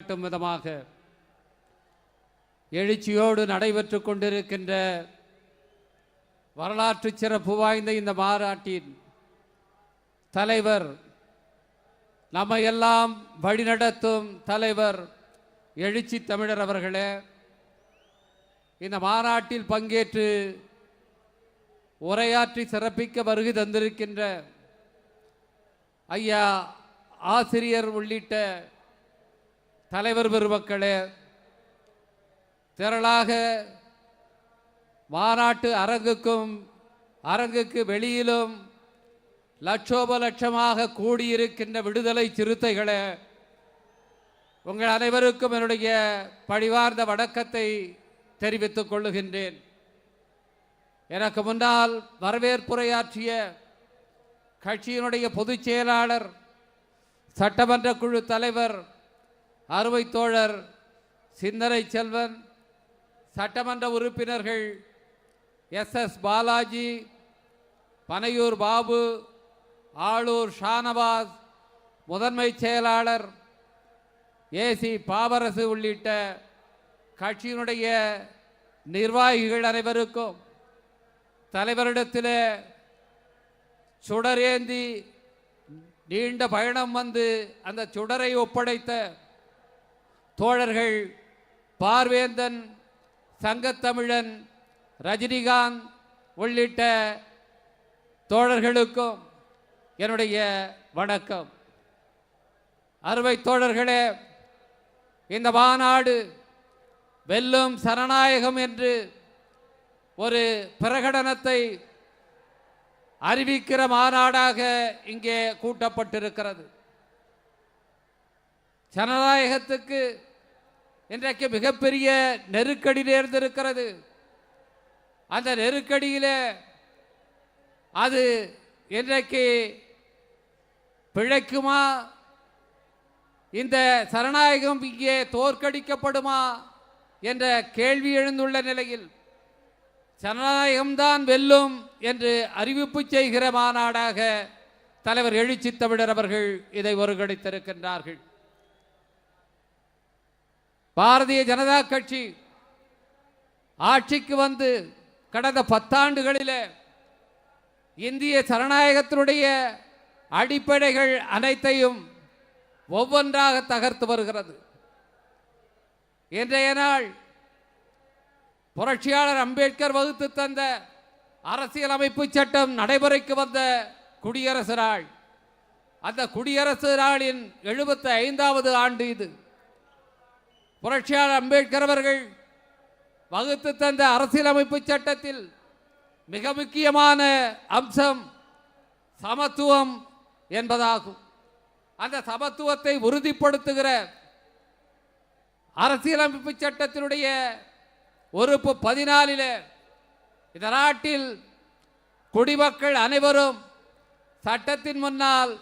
விதமாக எழுச்சியோடு நடைபெற்று கொண்டிருக்கின்ற வரலாற்று சிறப்பு வாய்ந்த இந்த மாநாட்டின் தலைவர், நம்மை எல்லாம் வழிநடத்தும் தலைவர் எழுச்சி தமிழர் அவர்களே, இந்த மாநாட்டில் பங்கேற்று உரையாற்றி சிறப்பிக்க வருகை தந்திருக்கின்ற ஐயா ஆசிரியர் உள்ளிட்ட தலைவர் பெருமக்களே, திரளாக மாநாட்டு அரங்குக்கு வெளியிலும் லட்சோப லட்சமாக கூடியிருக்கின்ற விடுதலை சிறுத்தைகளே, உங்கள் அனைவருக்கும் என்னுடைய பணிவார்ந்த வணக்கத்தை தெரிவித்துக் கொள்ளுகின்றேன். எனக்கு முன்னால் வரவேற்புரையாற்றிய கட்சியினுடைய பொதுச் செயலாளர், சட்டமன்ற குழு தலைவர் அருமை தோழர் சிந்தனை செல்வன், சட்டமன்ற உறுப்பினர்கள் SS பாலாஜி, பனையூர் பாபு, ஆளூர் ஷானவாஸ், முதன்மை செயலாளர் AC பாபரசு உள்ளிட்ட கட்சியினுடைய நிர்வாகிகள் அனைவருக்கும், தலைவரிடத்தில் சுடரேந்தி நீண்ட பயணம் வந்து அந்த சுடரை ஒப்படைத்த தோழர்கள் பார்வேந்தன், சங்கத்தமிழன், ரஜினிகாந்த் உள்ளிட்ட தோழர்களுக்கும் என்னுடைய வணக்கம். அருமை தோழர்களே, இந்த மாநாடு வெல்லும் சனநாயகம் என்று ஒரு பிரகடனத்தை அறிவிக்கிற மாநாடாக இங்கே கூட்டப்பட்டிருக்கிறது. ஜனநாயகத்துக்கு இன்றைக்கு மிகப்பெரிய நெருக்கடி நேர்ந்திருக்கிறது. அந்த நெருக்கடியில் அது இன்றைக்கு பிழைக்குமா, இந்த சனநாயகம் இங்கே தோற்கடிக்கப்படுமா என்ற கேள்வி எழுந்துள்ள நிலையில் ஜனநாயகம்தான் வெல்லும் என்று அறிவிப்பு செய்கிற மாநாடாக தலைவர் எழுச்சி தமிழர் அவர்கள் இதை ஒருங்கிணைத்திருக்கின்றார்கள். பாரதிய ஜனதா கட்சி ஆட்சிக்கு வந்து கடந்த 10 ஆண்டுகளில் இந்திய ஜனநாயகத்தினுடைய அடிப்படைகள் அனைத்தையும் ஒவ்வொன்றாக தகர்த்து வருகிறது. இன்றைய நாள் புரட்சியாளர் அம்பேத்கர் வகுத்து தந்த அரசியலமைப்பு சட்டம் நடைமுறைக்கு வந்த குடியரசு நாள். அந்த குடியரசு நாளின் 75வது ஆண்டு இது. புரட்சியாளர் அம்பேத்கர் அவர்கள் வகுத்து தந்த அரசியலமைப்பு சட்டத்தில் மிக முக்கியமான அம்சம் சமத்துவம் என்பதாகும். அந்த சமத்துவத்தை உறுதிப்படுத்துகிற அரசியலமைப்பு சட்டத்தினுடைய உறுப்பு 14 இந்த நாட்டில் குடிமக்கள் அனைவரும் சட்டத்தின் முன்னால்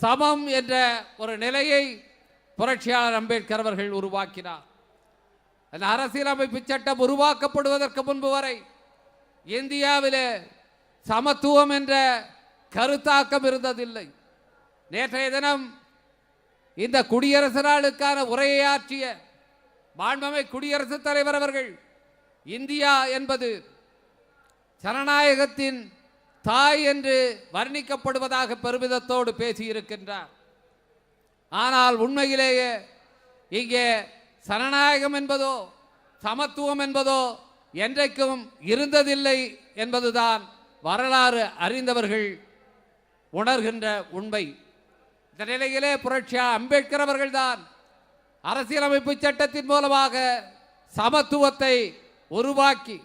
சமம் என்ற ஒரு நிலையை புரட்சியாளர் அம்பேத்கர் அவர்கள் உருவாக்கினார். அந்த அரசியலமைப்பு சட்டம் உருவாக்கப்படுவதற்கு முன்பு வரை இந்தியாவில் சமத்துவம் என்ற கருத்தாக்கம் இருந்ததில்லை. நேற்றைய தினம் இந்த குடியரசு நாளுக்கான உரையாற்றிய மாண்புமிகு குடியரசுத் தலைவர் அவர்கள் இந்தியா என்பது ஜனநாயகத்தின் தாய் என்று வர்ணிக்கப்படுவதாக பெருமிதத்தோடு பேசியிருக்கின்றார். ஆனால் உண்மையிலேயே இங்கே ஜனநாயகம் என்பதோ சமத்துவம் என்பதோ என்றைக்கும் இருந்ததில்லை என்பதுதான் வரலாறு அறிந்தவர்கள் உணர்கின்ற உண்மை. இந்த நிலையிலே புரட்சியாளர் அம்பேத்கர் அவர்கள்தான் அரசியலமைப்பு சட்டத்தின் மூலமாக சமத்துவத்தை உருவாக்கி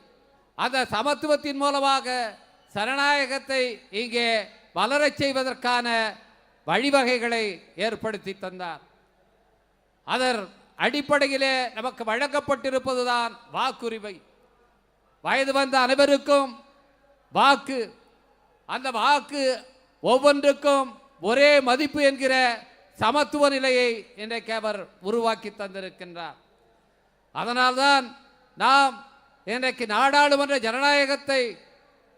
அந்த சமத்துவத்தின் மூலமாக ஜனநாயகத்தை இங்கே வளரச் செய்வதற்கான வழிவகைகளை ஏற்படுத்தி தந்தார். அதன் அடிப்படையிலே நமக்கு வழங்கப்பட்டிருப்பதுதான் வாக்குரிமை. வயது வந்த அனைவருக்கும் வாக்கு, அந்த வாக்கு ஒவ்வொன்றுக்கும் ஒரே மதிப்பு என்கிற சமத்துவ நிலையை இன்றைக்கு அவர் உருவாக்கி தந்திருக்கின்றார். அதனால்தான் நாம் இன்றைக்கு நாடாளுமன்ற ஜனநாயகத்தை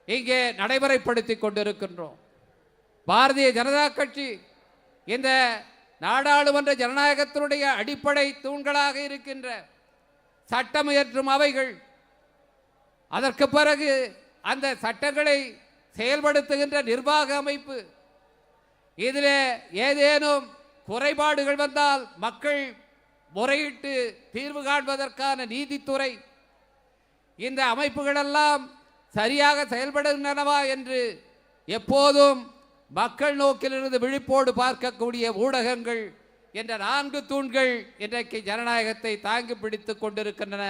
இங்கே நடைமுறைப்படுத்தி கொண்டிருக்கின்றோம். பாரதிய ஜனதா கட்சி இந்த நாடாளுமன்ற ஜனநாயகத்தினுடைய அடிப்படை தூண்களாக இருக்கின்ற சட்டம் இயற்றும் அவைகள், அதற்கு பிறகு அந்த சட்டங்களை செயல்படுத்துகின்ற நிர்வாக அமைப்பு, இதில் ஏதேனும் குறைபாடுகள் வந்தால் மக்கள் முறையிட்டு தீர்வு காண்பதற்கான நீதித்துறை, இந்த அமைப்புகளெல்லாம் சரியாக செயல்படுகின்றனவா என்று எப்போதும் மக்கள் நோக்கிலிருந்து விழிப்போடு பார்க்கக்கூடிய ஊடகங்கள் என்ற 4 தூண்கள் இன்றைக்கு ஜனநாயகத்தை தாங்கி பிடித்துக் கொண்டிருக்கின்றன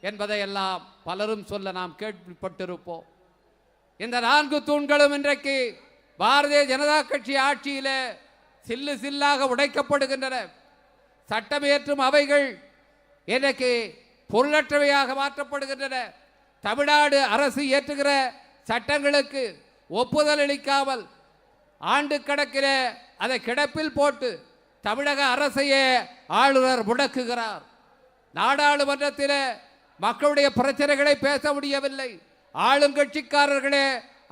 என்பதையெல்லாம் பலரும் சொல்ல நாம் கேள்விப்பட்டிருப்போம். இந்த 4 தூண்களும் இன்றைக்கு பாரதிய ஜனதா கட்சி ஆட்சியில் சில்லு சில்லாக உடைக்கப்படுகின்றன. சட்டமியற்றும் அவைகள் இன்றைக்கு பொருளற்றவையாக மாற்றப்படுகின்றன. தமிழ்நாடு அரசு இயற்றுகிற சட்டங்களுக்கு ஒப்புதல் அளிக்காமல் ஆண்டு கணக்கில் அதை கிடப்பில் போட்டு தமிழக அரசையே ஆளுநர் முடக்குகிறார். நாடாளுமன்றத்தில் மக்களுடைய பிரச்சனைகளை பேச முடியவில்லை, ஆளுங்கட்சிக்காரர்களே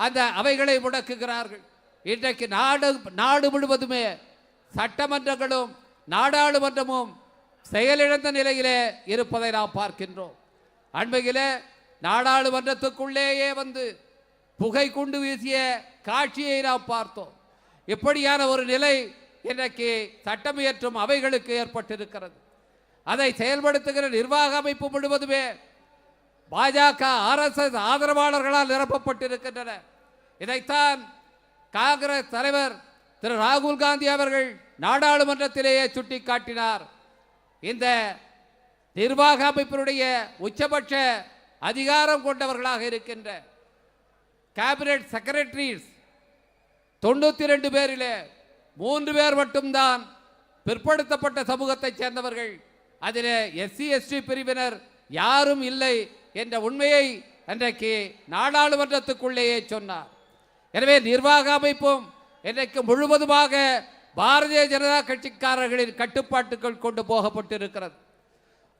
அந்த அவைகளை முடக்குகிறார்கள். இன்றைக்கு நாடு முழுவதுமே சட்டமன்றங்களும் நாடாளுமன்றமும் செயலிழந்த நிலையிலே இருப்பதை நாம் பார்க்கின்றோம். அண்மையிலே நாடாளுமன்றத்துக்குள்ளேயே வந்து புகை குண்டு வீசிய காட்சியை நாம் பார்த்தோம். இப்படியான ஒரு நிலை இன்றைக்கு சட்டமியற்றும் அவைகளுக்கு ஏற்பட்டிருக்கிறது. அதை செயல்படுத்துகிற நிர்வாக அமைப்பு முழுவதுமே பாஜக RSS ஆதரவாளர்களால் நிரப்பப்பட்டிருக்கின்றன. இதைத்தான் காங்கிரஸ் தலைவர் திரு ராகுல் காந்தி அவர்கள் நாடாளுமன்றத்திலேயே சுட்டிக்காட்டினார். இந்த நிர்வாக அமைப்பினுடைய உச்சபட்ச அதிகாரம் கொண்டவர்களாக இருக்கின்ற கேபினட் செக்ரட்டரிஸ் 92 பேரிலே 3 பேர் மட்டும்தான் பிற்படுத்தப்பட்ட சமூகத்தைச் சேர்ந்தவர்கள், அதில் SC/ST பிரிவினர் யாரும் இல்லை என்ற உண்மையை அன்றைக்கு நாடாளுமன்றத்துக்குள்ளேயே சொன்னார். எனவே நிர்வாக அமைப்பும் இன்றைக்கு முழுவதுமாக பாரதிய ஜனதா கட்சிக்காரர்களின் கட்டுப்பாட்டுக்குள் கொண்டு போகப்பட்டிருக்கிறது.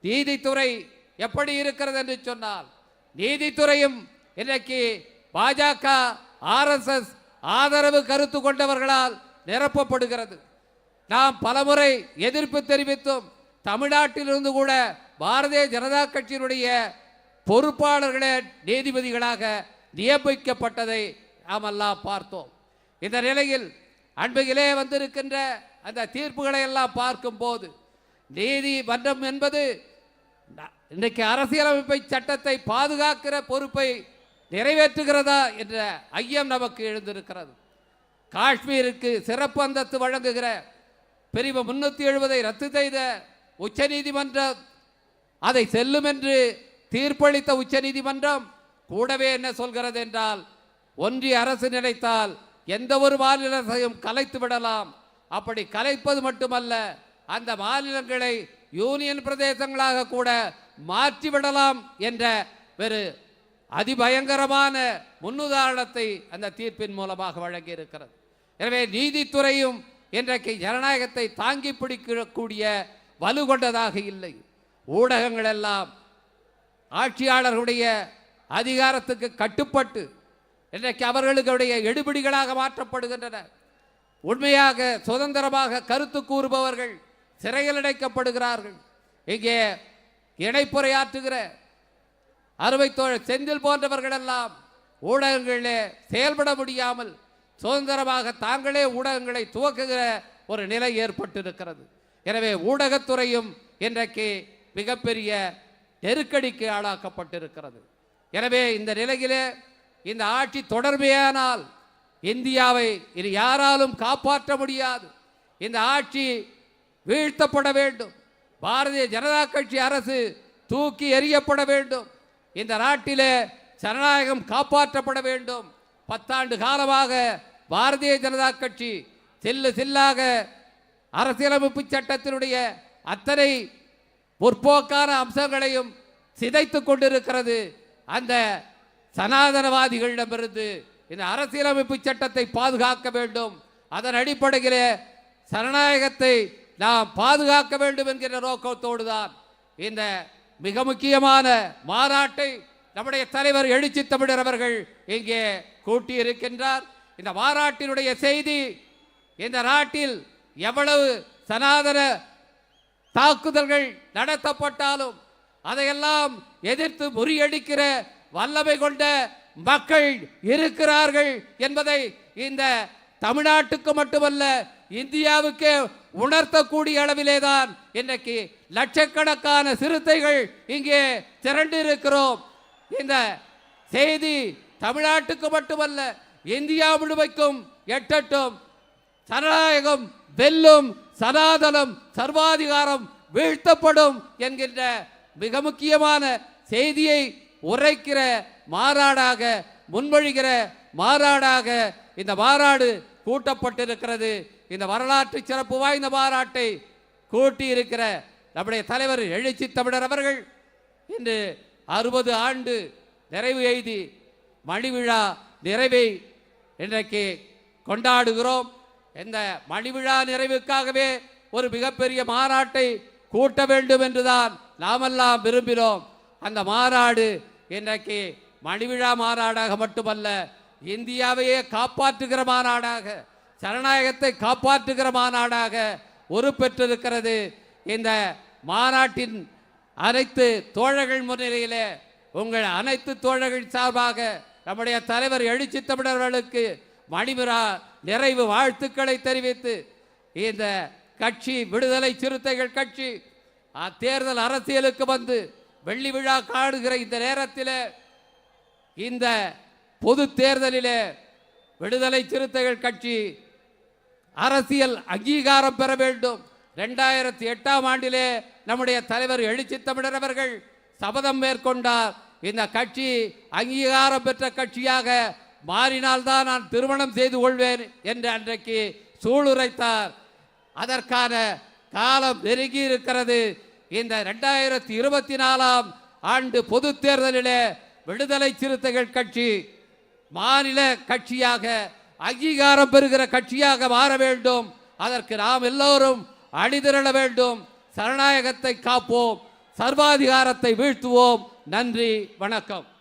நீதித்துறை எப்படி இருக்கிறது என்று சொன்னால், நீதித்துறையும் இன்றைக்கு பாஜக RSS ஆதரவு கருத்து கொண்டவர்களால் நிரப்பப்படுகிறது. நாம் பலமுறை எதிர்ப்பு தெரிவித்தும் தமிழ்நாட்டிலிருந்து கூட பாரதிய ஜனதா கட்சியினுடைய பொறுப்பாளர்களே நீதிபதிகளாக நியமிக்கப்பட்டதை நாம் எல்லாம் பார்த்தோம். இந்த நிலையில் அண்மையிலே வந்திருக்கின்ற அந்த தீர்ப்புகளை எல்லாம் பார்க்கும் போது நீதிமன்றம் என்பது இன்றைக்கு அரசியலமைப்பை சட்டத்தை பாதுகாக்கிற பொறுப்பை நிறைவேற்றுகிறதா என்ற ஐயம் நமக்கு எழுந்திருக்கிறது. காஷ்மீருக்கு சிறப்பு அந்தஸ்து வழங்குகிற பிரிவு 370 ரத்து செய்த உச்ச நீதிமன்றம் அதை செல்லும் என்று தீர்ப்பளித்த உச்ச நீதிமன்றம் கூடவே என்ன சொல்கிறது என்றால், ஒன்றிய அரசு நினைத்தால் எந்த ஒரு மாநிலத்தையும் கலைத்து விடலாம், அப்படி கலைப்பது மட்டுமல்ல அந்த மாநிலங்களை யூனியன் பிரதேசங்களாக கூட மாற்றிவிடலாம் என்ற ஒரு அதிபயங்கரமான முன்னுதாரணத்தை அந்த தீர்ப்பின் மூலமாக வழங்கி இருக்கிறது. எனவே நீதித்துறையும் இன்றைக்கு ஜனநாயகத்தை தாங்கி பிடிக்கக்கூடிய வலு கொண்டதாக இல்லை. ஊடகங்கள் எல்லாம் ஆட்சியாளர்களுடைய அதிகாரத்துக்கு கட்டுப்பட்டு இன்றைக்கு அவர்களுடைய எடுபிடிகளாக மாற்றப்படுகின்றன. உண்மையாக சுதந்திரமாக கருத்து கூறுபவர்கள் சிறையில் அடைக்கப்படுகிறார்கள். இங்கே இணைப்புரையாற்றுகிற அறுவை தோழர் செந்தில் போன்றவர்கள் எல்லாம் ஊடகங்களிலே செயல்பட முடியாமல் சுதந்திரமாக தாங்களே ஊடகங்களை துவக்குகிற ஒரு நிலை ஏற்பட்டிருக்கிறது. எனவே ஊடகத்துறையும் இன்றைக்கு மிகப்பெரிய நெருக்கடிக்கு ஆளாக்கப்பட்டிருக்கிறது. எனவே இந்த நிலையிலே இந்த ஆட்சி தொடர்மையானால் இந்தியாவை இனி யாராலும் காப்பாற்ற முடியாது. இந்த ஆட்சி வீழ்த்தப்பட வேண்டும். பாரதிய ஜனதா கட்சி அரசு தூக்கி எறியப்பட வேண்டும். இந்த நாட்டிலே ஜனநாயகம் காப்பாற்றப்பட வேண்டும். 10 ஆண்டு காலமாக பாரதிய ஜனதா கட்சி சில்லாக அரசியலமைப்பு சட்டத்தினுடைய அத்தனை முற்போக்கான அம்சங்களையும் சிதைத்து கொண்டிருக்கிறது. அந்த சனாதனவாதிகளிடமிருந்து இந்த அரசியலமைப்பு சட்டத்தை பாதுகாக்க வேண்டும். அதன் அடிப்படையிலே ஜனநாயகத்தை நாம் பாதுகாக்க வேண்டும் என்கிற நோக்கத்தோடு தான் இந்த மிக முக்கியமான மாநாட்டை நம்முடைய தலைவர் எழுச்சி தமிழர் அவர்கள் இங்கே கூட்டியிருக்கின்றார். இந்த மாநாட்டினுடைய செய்தி, இந்த நாட்டில் எவ்வளவு சனாதன தாக்குதல்கள் நடத்தப்பட்டாலும் அதையெல்லாம் எதிர்த்து முறியடிக்கிற வல்லமை கொண்ட மக்கள் இருக்கிறார்கள் என்பதை இந்த தமிழ்நாட்டுக்கு மட்டுமல்ல இந்தியாவுக்கே உணர்த்தக்கூடிய அளவிலேதான் இன்றைக்கு லட்சக்கணக்கான சிறுத்தைகள் இங்கே திரண்டு இருக்கிறோம். இந்த செய்தி தமிழ்நாட்டுக்கு மட்டுமல்ல இந்தியா முழுமைக்கும் எட்டட்டும். ஜனநாயகம் வெல்லும், சனாதனம் சர்வாதிகாரம் வீழ்த்தப்படும் என்கின்ற மிக முக்கியமான செய்தியை உரைக்கிற மாநாடாக, முன்மொழிகிற மாநாடாக இந்த மாநாடு கூட்டப்பட்டிருக்கிறது. இந்த வரலாற்று சிறப்பு வாய்ந்த மாநாட்டை கூட்டி இருக்கிற நம்முடைய தலைவர் எழுச்சி தமிழர் அவர்கள் இன்று 60 ஆண்டு நிறைவு எய்தி மணிவிழா நிறைவை இன்றைக்கு கொண்டாடுகிறோம். இந்த மணிவிழா நிறைவுக்காகவே ஒரு மிகப்பெரிய மாநாட்டை கூட்ட வேண்டும் என்றுதான் நாமெல்லாம் விரும்பினோம். அந்த மாநாடு இன்றைக்கு மணிவிழா மாநாடாக மட்டுமல்ல, இந்தியாவையே காப்பாற்றுகிற மாநாடாக, ஜனநாயகத்தை காப்பாற்றுகிற மாநாடாக உருப்பெற்றிருக்கிறது. இந்த மாநாட்டின் அனைத்து தோழர்கள் முன்னிலையிலே உங்கள் அனைத்து தோழர்கள் சார்பாக நம்முடைய தலைவர் எழுச்சி தமிழர்களுக்கு மணிவிழா நிறைவு வாழ்த்துக்களை தெரிவித்து, இந்த கட்சி விடுதலை சிறுத்தைகள் கட்சி தேர்தல் அரசியலுக்கு வந்து வெள்ளி விழா காணுகிற இந்த நேரத்தில், இந்த பொது தேர்தலிலே விடுதலை சிறுத்தைகள் கட்சி அரசியல் அங்கீகாரம் பெற வேண்டும். 2008ஆம் ஆண்டிலே நம்முடைய தலைவர் எழுச்சி தமிழர் அவர்கள் சபதம் மேற்கொண்டார். இந்த கட்சி அங்கீகாரம் பெற்ற கட்சியாக மாறினால்தான் நான் திருமணம் செய்து கொள்வேன் என்று அன்றைக்கு சூளுரைத்தார். அதற்கான காலம் நெருங்கி இருக்கிறது. இந்த 2024ஆம் ஆண்டு பொது தேர்தலிலே விடுதலை சிறுத்தைகள் கட்சி மாநில கட்சியாக அங்கீகாரம் பெறுகிற கட்சியாக மாற வேண்டும். அதற்கு நாம் எல்லோரும் அணிதிரள வேண்டும். ஜனநாயகத்தை காப்போம், சர்வாதிகாரத்தை வீழ்த்துவோம். நன்றி, வணக்கம்.